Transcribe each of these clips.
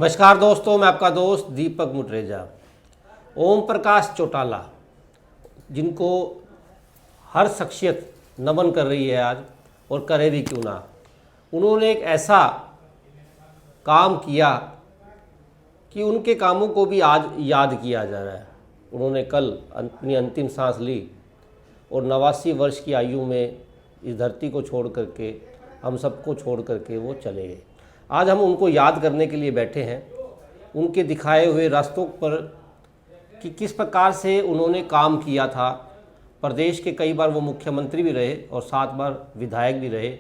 नमस्कार दोस्तों, मैं आपका दोस्त दीपक मुटरेजा। ओम प्रकाश चौटाला, जिनको हर शख्सियत नमन कर रही है आज, और करे भी क्यों ना। उन्होंने एक ऐसा काम किया कि उनके कामों को भी आज याद किया जा रहा है। उन्होंने कल अपनी अंतिम सांस ली और 89 वर्ष की आयु में इस धरती को छोड़ करके, हम सबको छोड़ करके वो चले गए। आज हम उनको याद करने के लिए बैठे हैं, उनके दिखाए हुए रास्तों पर कि किस प्रकार से उन्होंने काम किया था। प्रदेश के कई बार वो मुख्यमंत्री भी रहे और 7 बार विधायक भी रहे।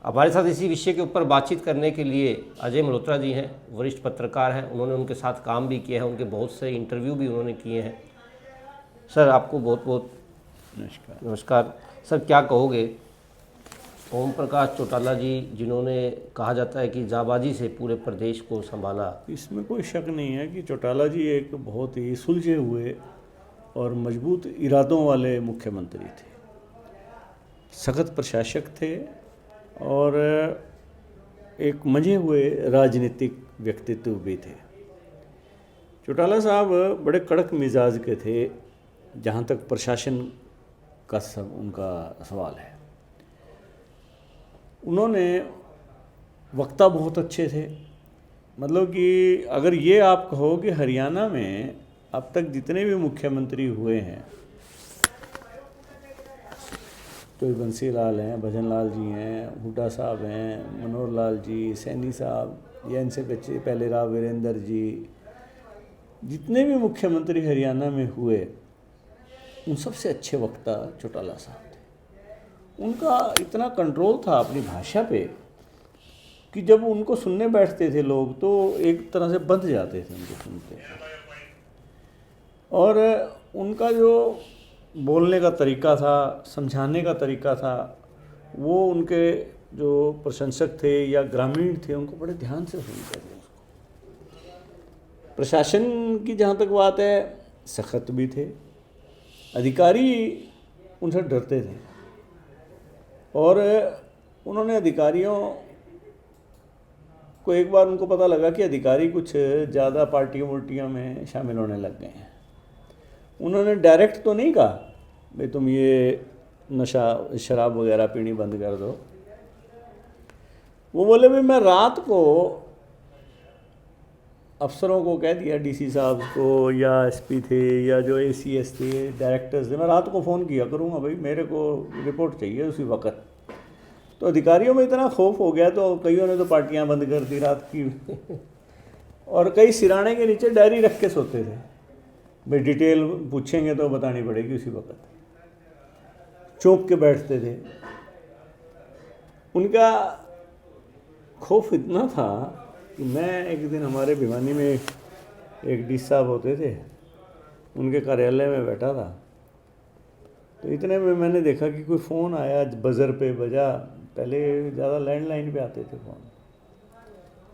हमारे साथ इसी विषय के ऊपर बातचीत करने के लिए अजय मल्होत्रा जी हैं, वरिष्ठ पत्रकार हैं। उन्होंने उनके साथ काम भी किया है, उनके बहुत से इंटरव्यू भी उन्होंने किए हैं। सर, आपको बहुत बहुत नमस्कार। सर, क्या कहोगे ओम प्रकाश चौटाला जी, जिन्होंने कहा जाता है कि जाबाजी से पूरे प्रदेश को संभाला? इसमें कोई शक नहीं है कि चौटाला जी एक बहुत ही सुलझे हुए और मजबूत इरादों वाले मुख्यमंत्री थे, सख्त प्रशासक थे और एक मंझे हुए राजनीतिक व्यक्तित्व भी थे। चौटाला साहब बड़े कड़क मिजाज के थे जहाँ तक प्रशासन का सब उनका सवाल है। उन्होंने वक्ता बहुत अच्छे थे। मतलब कि अगर ये आप कहो कि हरियाणा में अब तक जितने भी मुख्यमंत्री हुए हैं, तो बंसी लाल हैं, भजन लाल जी हैं, हुड्डा साहब हैं, मनोहर लाल जी, सैनी साहब, या इनसे पहले राव वीरेंद्र जी, जितने भी मुख्यमंत्री हरियाणा में हुए, उन सबसे अच्छे वक्ता चौटाला साहब थे। उनका इतना कंट्रोल था अपनी भाषा पे कि जब उनको सुनने बैठते थे लोग तो एक तरह से बंध जाते थे उनको सुनते। और उनका जो बोलने का तरीका था, समझाने का तरीका था, वो उनके जो प्रशंसक थे या ग्रामीण थे उनको बड़े ध्यान से सुनते थे उसको। प्रशासन की जहाँ तक बात है, सख्त भी थे, अधिकारी उनसे डरते थे। और उन्होंने अधिकारियों को एक बार उनको पता लगा कि अधिकारी कुछ ज़्यादा पार्टियों वोटियों में शामिल होने लग गए हैं। उन्होंने डायरेक्ट तो नहीं कहा भाई तुम ये नशा शराब वगैरह पीनी बंद कर दो। वो बोले भाई मैं रात को अफसरों को कह दिया, डीसी साहब को या एसपी थे या जो एसीएस थे, डायरेक्टर्स थे, मैं रात को फ़ोन किया करूँगा भाई मेरे को रिपोर्ट चाहिए उसी वक्त। तो अधिकारियों में इतना खौफ हो गया तो कईयों ने तो पार्टियां बंद कर दी रात की और कई सिराने के नीचे डायरी रख के सोते थे, भाई डिटेल पूछेंगे तो बतानी पड़ेगी उसी वक्त। चौंक के बैठते थे। उनका खौफ इतना था कि मैं एक दिन हमारे भिवानी में एक डी साहब होते थे, उनके कार्यालय में बैठा था, तो इतने में मैंने देखा कि कोई फ़ोन आया, बज़र पे बजा। पहले ज़्यादा लैंडलाइन पे आते थे फ़ोन।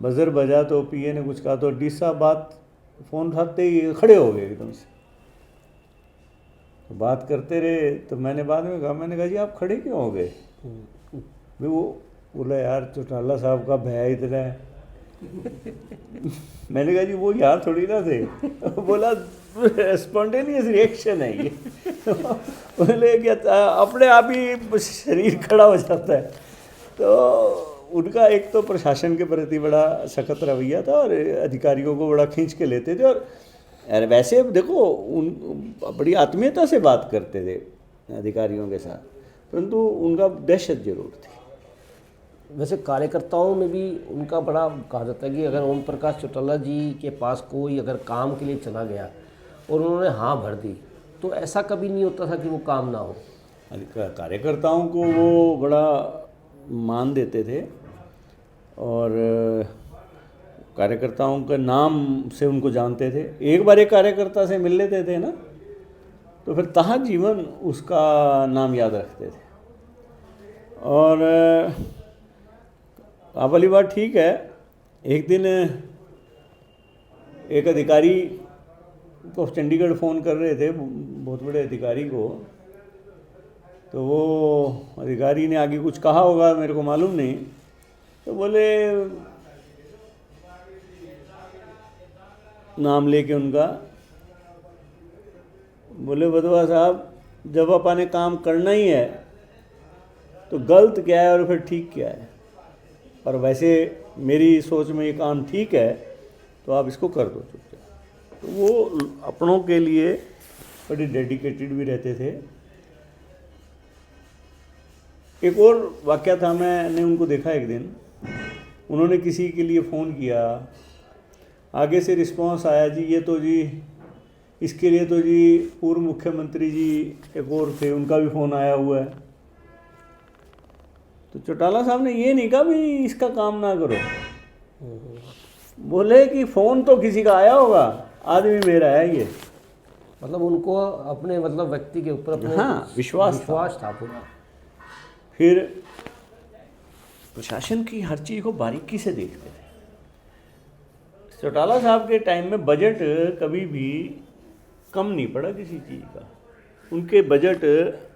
बज़र बजा तो पीए ने कुछ कहा तो डी साहब फ़ोन उठाते ही खड़े हो गए एकदम से। तो बात करते रहे तो मैंने बाद में कहा, मैंने कहा जी आप खड़े क्यों हो गए? भाई वो बोला यार चौटाला साहब का भय इतना है। मैंने कहा जी वो यार थोड़ी ना थे। बोला स्पॉन्टेनियस रिएक्शन है ये। बोले कि अपने आप ही शरीर खड़ा हो जाता है। तो उनका एक तो प्रशासन के प्रति बड़ा सख्त रवैया था और अधिकारियों को बड़ा खींच के लेते थे। और वैसे देखो उन बड़ी आत्मीयता से बात करते थे अधिकारियों के साथ, परंतु उनका दहशत जरूर थी। वैसे कार्यकर्ताओं में भी उनका बड़ा कहा जाता है कि अगर ओम प्रकाश चौटाला जी के पास कोई अगर काम के लिए चला गया और उन्होंने हाँ भर दी तो ऐसा कभी नहीं होता था कि वो काम ना हो। कार्यकर्ताओं को वो बड़ा मान देते थे और कार्यकर्ताओं के नाम से उनको जानते थे। एक बार एक कार्यकर्ता से मिल लेते थे ना तो फिर तहाँ जीवन उसका नाम याद रखते थे। और आप वाली बात ठीक है। एक दिन एक अधिकारी को चंडीगढ़ फ़ोन कर रहे थे, बहुत बड़े अधिकारी को, तो वो अधिकारी ने आगे कुछ कहा होगा मेरे को मालूम नहीं, तो बोले नाम लेके उनका, बोले बधवा साहब जब अपन ने काम करना ही है तो गलत क्या है और फिर ठीक क्या है, और वैसे मेरी सोच में ये काम ठीक है तो आप इसको कर दो चुपचाप। तो वो अपनों के लिए बड़ी डेडिकेटेड भी रहते थे। एक और वाक़या था, मैंने उनको देखा एक दिन, उन्होंने किसी के लिए फ़ोन किया, आगे से रिस्पांस आया जी ये तो जी इसके लिए तो जी पूर्व मुख्यमंत्री जी एक और थे उनका भी फ़ोन आया हुआ है। तो चौटाला साहब ने ये नहीं कहा भी इसका काम ना करो, बोले कि फ़ोन तो किसी का आया होगा, आदमी मेरा है ये। मतलब उनको अपने मतलब व्यक्ति के ऊपर अपने हाँ, विश्वास था पूरा। फिर प्रशासन की हर चीज़ को बारीकी से देखते थे। चौटाला साहब के टाइम में बजट कभी भी कम नहीं पड़ा किसी चीज़ का, उनके बजट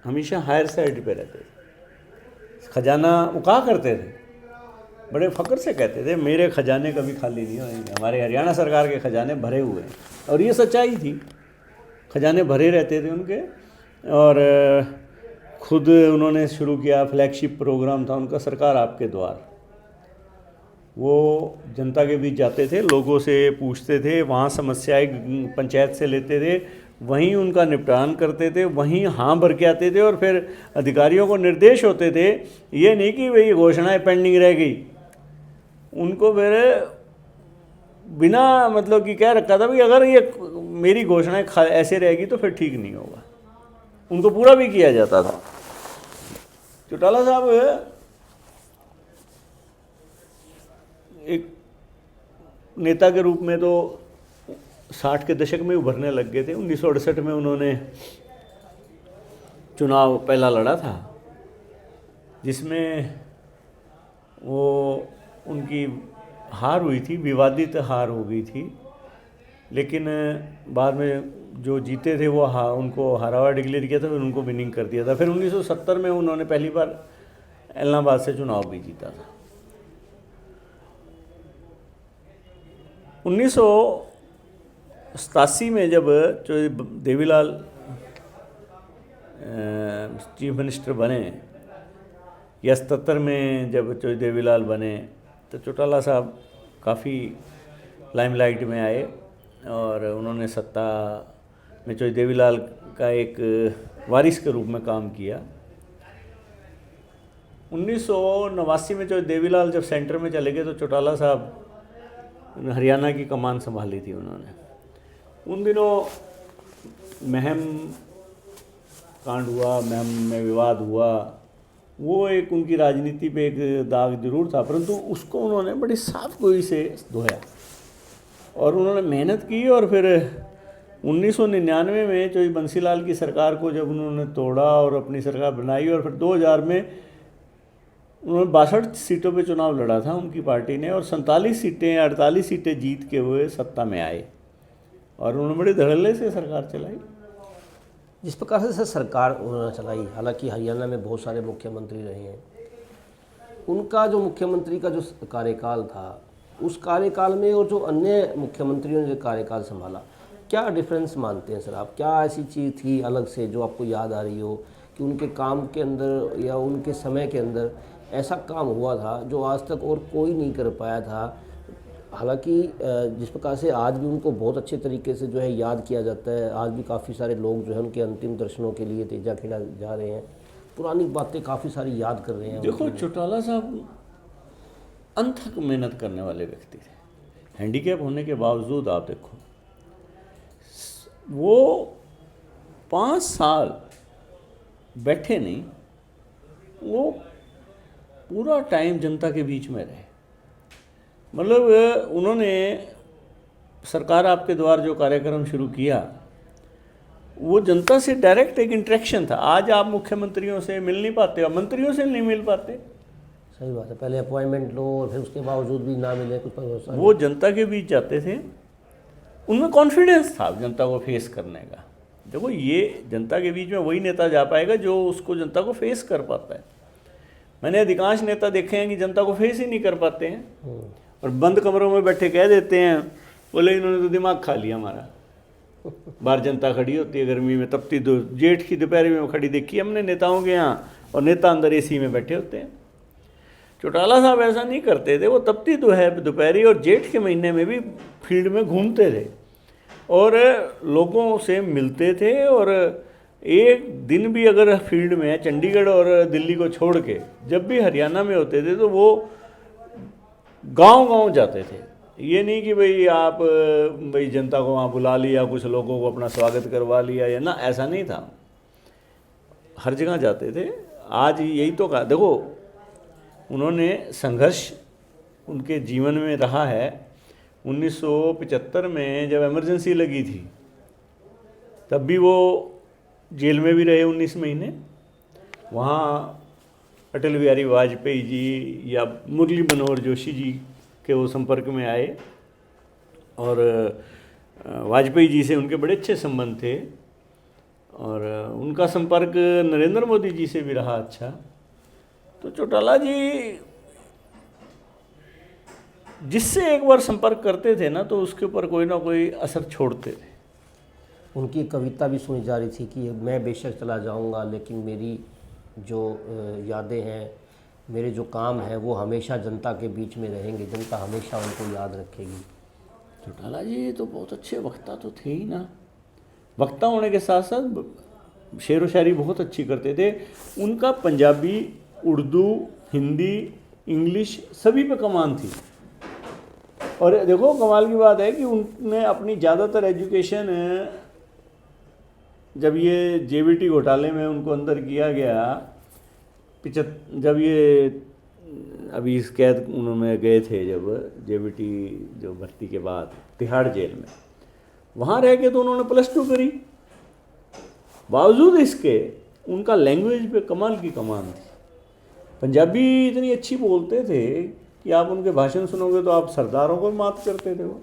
हमेशा हायर साइड पे रहते थे। खजाना उका करते थे, बड़े फ़ख्र से कहते थे मेरे खजाने कभी खाली नहीं होंगे, हमारे हरियाणा सरकार के खजाने भरे हुए हैं। और ये सच्चाई थी, खजाने भरे रहते थे उनके। और खुद उन्होंने शुरू किया, फ्लैगशिप प्रोग्राम था उनका सरकार आपके द्वार। वो जनता के बीच जाते थे, लोगों से पूछते थे, वहाँ समस्याएं पंचायत से लेते थे, वहीं उनका निपटान करते थे, वहीं हाँ भर के आते थे। और फिर अधिकारियों को निर्देश होते थे, ये नहीं कि भाई घोषणाएं पेंडिंग रह गई, उनको फिर बिना मतलब कि कह रखा था भी अगर ये मेरी घोषणाएं ऐसे रहेगी तो फिर ठीक नहीं होगा, उनको पूरा भी किया जाता था। चौटाला साहब एक नेता के रूप में तो 60 के दशक में उभरने लग गए थे। 1968 में उन्होंने चुनाव पहला लड़ा था, जिसमें वो उनकी हार हुई थी, विवादित हार हो गई थी। लेकिन बाद में जो जीते थे वो उनको हारा हुआ डिक्लेयर किया था, फिर उनको विनिंग कर दिया था। फिर 1970 में उन्होंने पहली बार इलाहाबाद से चुनाव भी जीता था। 1987 में जब देवीलाल चीफ मिनिस्टर बने, या 77 में जब देवीलाल बने, तो चौटाला साहब काफ़ी लाइमलाइट में आए और उन्होंने सत्ता में देवीलाल का एक वारिस के रूप में काम किया। 1989 में देवीलाल जब सेंटर में चले गए तो चौटाला साहब हरियाणा की कमान संभाली थी उन्होंने। उन दिनों महम कांड हुआ, महम में विवाद हुआ, वो एक उनकी राजनीति पे एक दाग जरूर था, परंतु उसको उन्होंने बड़ी साफ गोई से धोया और उन्होंने मेहनत की। और फिर 1999 में बंसीलाल की सरकार को जब उन्होंने तोड़ा और अपनी सरकार बनाई, और फिर 2000 में उन्होंने 62 सीटों पे चुनाव लड़ा था उनकी पार्टी ने, और 47 सीटें 48 सीटें जीत के हुए सत्ता में आए और उन्होंने बड़े धड़ल्ले से सरकार चलाई। जिस प्रकार से सर सरकार उन्होंने चलाई, हालांकि हरियाणा में बहुत सारे मुख्यमंत्री रहे हैं, उनका जो मुख्यमंत्री का जो कार्यकाल था, उस कार्यकाल में और जो अन्य मुख्यमंत्रियों ने जो कार्यकाल संभाला, क्या डिफरेंस मानते हैं सर आप? क्या ऐसी चीज़ थी अलग से जो आपको याद आ रही हो कि उनके काम के अंदर या उनके समय के अंदर ऐसा काम हुआ था जो आज तक और कोई नहीं कर पाया था? हालांकि जिस प्रकार से आज भी उनको बहुत अच्छे तरीके से जो है याद किया जाता है, आज भी काफ़ी सारे लोग जो है उनके अंतिम दर्शनों के लिए तेजा खेड़ा जा रहे हैं, पुरानी बातें काफ़ी सारी याद कर रहे हैं। देखो, चौटाला साहब अनथक मेहनत करने वाले व्यक्ति थे। हैंडीकैप होने के बावजूद आप देखो, वो 5 साल बैठे नहीं, वो पूरा टाइम जनता के बीच में रहे। मतलब उन्होंने सरकार आपके द्वार जो कार्यक्रम शुरू किया, वो जनता से डायरेक्ट एक इंटरेक्शन था। आज आप मुख्यमंत्रियों से मिल नहीं पाते, और मंत्रियों से नहीं मिल पाते। सही बात है, पहले अपॉइंटमेंट लो और फिर उसके बावजूद भी ना मिले कुछ भरोसा। वो जनता के बीच जाते थे, उनमें कॉन्फिडेंस था जनता को फेस करने का। देखो, ये जनता के बीच में वही नेता जा पाएगा जो उसको जनता को फेस कर पाता है। मैंने अधिकांश नेता देखे हैं कि जनता को फेस ही नहीं कर पाते हैं और बंद कमरों में बैठे कह देते हैं बोले इन्होंने तो दिमाग खा लिया हमारा। बाहर जनता खड़ी होती है गर्मी में, तपती जेठ की दोपहर में खड़ी देखी हमने नेताओं के यहाँ, और नेता अंदर एसी में बैठे होते हैं। चौटाला साहब ऐसा नहीं करते थे, वो तपती दोपहरी और जेठ के महीने में भी फील्ड में घूमते थे और लोगों से मिलते थे। और एक दिन भी अगर फील्ड में चंडीगढ़ और दिल्ली को छोड़ के जब भी हरियाणा में होते थे तो वो गांव-गांव जाते थे। ये नहीं कि भाई जनता को वहाँ बुला लिया, कुछ लोगों को अपना स्वागत करवा लिया या ना, ऐसा नहीं था। हर जगह जाते थे। आज यही तो कहा, देखो उन्होंने संघर्ष उनके जीवन में रहा है। 1975 में जब इमरजेंसी लगी थी तब भी वो जेल में भी रहे 19 महीने। वहाँ अटल बिहारी वाजपेयी जी या मुरली मनोहर जोशी जी के वो संपर्क में आए और वाजपेयी जी से उनके बड़े अच्छे संबंध थे और उनका संपर्क नरेंद्र मोदी जी से भी रहा अच्छा। तो चौटाला जी जिससे एक बार संपर्क करते थे ना तो उसके ऊपर कोई ना कोई असर छोड़ते थे। उनकी कविता भी सुनी जा रही थी कि मैं बेशक चला जाऊंगा लेकिन मेरी जो यादें हैं, मेरे जो काम है वो हमेशा जनता के बीच में रहेंगे, जनता हमेशा उनको याद रखेगी। चौटाला जी तो बहुत अच्छे वक्ता तो थे ही ना। वक्ता होने के साथ साथ शेर व शायरी बहुत अच्छी करते थे। उनका पंजाबी, उर्दू, हिंदी, इंग्लिश सभी पे कमान थी। और देखो कमाल की बात है कि उनने अपनी ज़्यादातर एजुकेशन जब ये जेबीटी घोटाले में उनको अंदर किया गया, जब ये अभी इस कैद उन्होंने गए थे, जब जेबीटी जो भर्ती के बाद तिहाड़ जेल में, वहाँ रह के तो उन्होंने +2 करी। बावजूद इसके उनका लैंग्वेज पे कमाल की कमान थी। पंजाबी इतनी अच्छी बोलते थे कि आप उनके भाषण सुनोगे तो आप सरदारों को मात करते थे। वो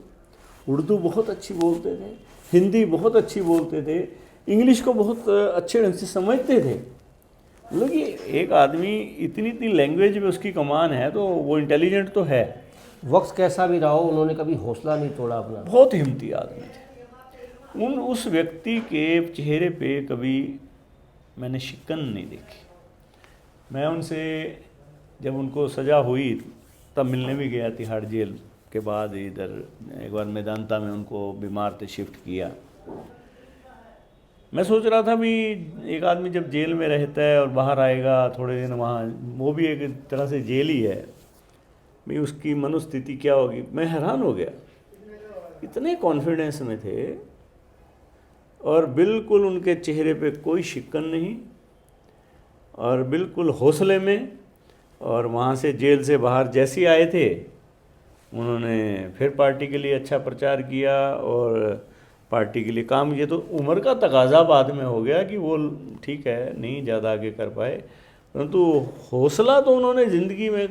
उर्दू बहुत अच्छी बोलते थे, हिंदी बहुत अच्छी बोलते थे, इंग्लिश को बहुत अच्छे ढंग से समझते थे। मतलब कि एक आदमी इतनी लैंग्वेज में उसकी कमान है तो वो इंटेलिजेंट तो है। वक्त कैसा भी रहा हो उन्होंने कभी हौसला नहीं तोड़ा अपना। बहुत हिम्मती आदमी थे। उस व्यक्ति के चेहरे पे कभी मैंने शिकन नहीं देखी। मैं उनसे जब उनको सज़ा हुई तब मिलने भी गया तिहाड़ जेल के बाद। इधर एक बार मैदानता में उनको बीमार थे, शिफ्ट किया। मैं सोच रहा था भी एक आदमी जब जेल में रहता है और बाहर आएगा थोड़े दिन, वहाँ वो भी एक तरह से जेल ही है, भाई उसकी मनोस्थिति क्या होगी। मैं हैरान हो गया, इतने कॉन्फिडेंस में थे और बिल्कुल उनके चेहरे पे कोई शिकन नहीं और बिल्कुल हौसले में। और वहाँ से जेल से बाहर जैसे आए थे उन्होंने फिर पार्टी के लिए अच्छा प्रचार किया और पार्टी के लिए काम किया। तो उम्र का तकाजा बाद में हो गया कि वो ठीक है नहीं ज़्यादा आगे कर पाए, परंतु हौसला तो उन्होंने ज़िंदगी में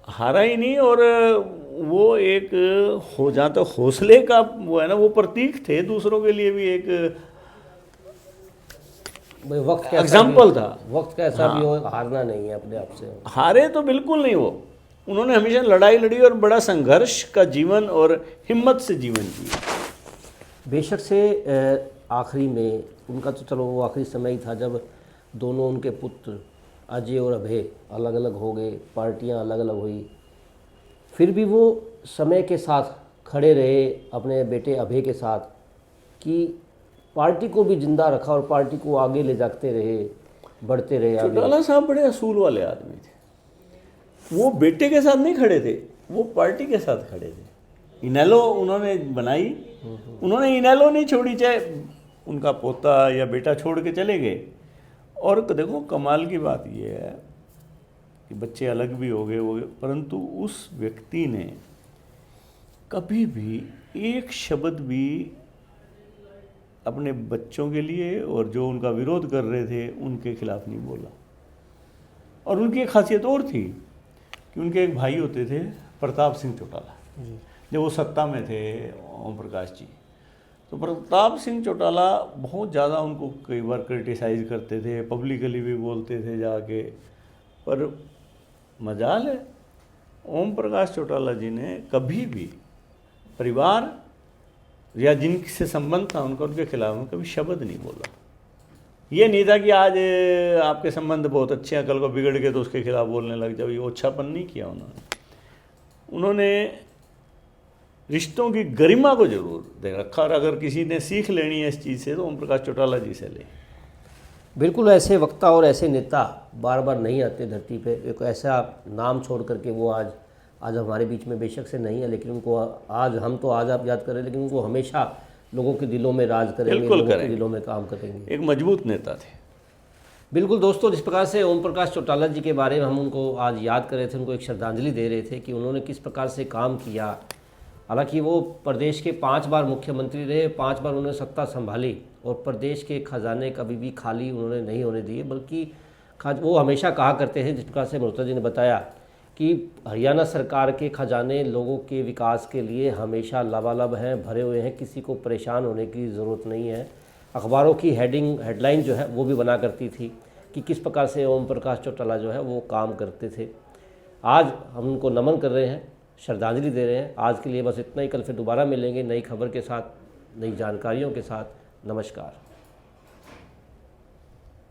हारा ही नहीं। और वो एक हो जहाँ तो हौसले का वो है ना, वो प्रतीक थे दूसरों के लिए भी। एक भाई वक्त कैसा एग्जाम्पल था। वक्त कैसा भी हो, हारना नहीं है अपने आप से। हारे तो बिल्कुल नहीं। वो उन्होंने हमेशा लड़ाई लड़ी और बड़ा संघर्ष का जीवन और हिम्मत से जीवन जिया। बेशक से आखिरी में उनका तो चलो वो आखिरी समय ही था जब दोनों उनके पुत्र अजय और अभय अलग अलग हो गए, पार्टियां अलग अलग हुई, फिर भी वो समय के साथ खड़े रहे अपने बेटे अभय के साथ कि पार्टी को भी जिंदा रखा और पार्टी को आगे ले जाते रहे, बढ़ते रहे आगे। चौटाला साहब बड़े असूल वाले आदमी थे। वो बेटे के साथ नहीं खड़े थे, वो पार्टी के साथ खड़े थे। इनेलो उन्होंने बनाई, उन्होंने इनेलो नहीं छोड़ी, चाहे उनका पोता या बेटा छोड़ के चले गए। और देखो कमाल की बात यह है कि बच्चे अलग भी हो गए, परंतु उस व्यक्ति ने कभी भी एक शब्द भी अपने बच्चों के लिए और जो उनका विरोध कर रहे थे उनके खिलाफ नहीं बोला। और उनकी एक खासियत और थी कि उनके एक भाई होते थे प्रताप सिंह चौटाला, जब वो सत्ता में थे ओम प्रकाश जी, तो प्रताप सिंह चौटाला बहुत ज़्यादा उनको कई बार क्रिटिसाइज़ करते थे, पब्लिकली भी बोलते थे जाके। पर मजाल है ओम प्रकाश चौटाला जी ने कभी भी परिवार या जिनसे संबंध था उनका उनके खिलाफ में कभी शब्द नहीं बोला। ये नहीं था कि आज आपके संबंध बहुत अच्छे हैं, कल को बिगड़ गए तो उसके खिलाफ बोलने लग जाओ, ये ओछापन नहीं किया उन्होंने रिश्तों की गरिमा को जरूर देख रखा। और अगर किसी ने सीख लेनी है इस चीज़ से तो ओम प्रकाश चौटाला जी से ले। बिल्कुल ऐसे वक्ता और ऐसे नेता बार बार नहीं आते धरती पे। एक ऐसा नाम छोड़ करके वो आज हमारे बीच में बेशक से नहीं है, लेकिन उनको आज हम तो आज आप याद करें, लेकिन उनको हमेशा लोगों के दिलों में राज करेंगे, लोगों के दिलों में काम करेंगे। एक मजबूत नेता थे। बिल्कुल दोस्तों, जिस प्रकार से ओम प्रकाश चौटाला जी के बारे में हम उनको आज याद कर रहे थे, उनको एक श्रद्धांजलि दे रहे थे कि उन्होंने किस प्रकार से काम किया। हालांकि वो प्रदेश के 5 बार मुख्यमंत्री रहे, 5 बार उन्होंने सत्ता संभाली और प्रदेश के खजाने कभी भी खाली उन्होंने नहीं होने दिए, बल्कि वो हमेशा कहा करते हैं, जिस प्रकार से मल्होत्रा जी ने बताया, कि हरियाणा सरकार के खजाने लोगों के विकास के लिए हमेशा लबालब हैं, भरे हुए हैं, किसी को परेशान होने की ज़रूरत नहीं है। अखबारों की हेडलाइन जो है वो भी बना करती थी कि किस प्रकार से ओम प्रकाश चौटाला जो है वो काम करते थे। आज हम उनको नमन कर रहे हैं, श्रद्धांजलि दे रहे हैं। आज के लिए बस इतना ही। कल फिर दोबारा मिलेंगे नई खबर के साथ, नई जानकारियों के साथ। नमस्कार।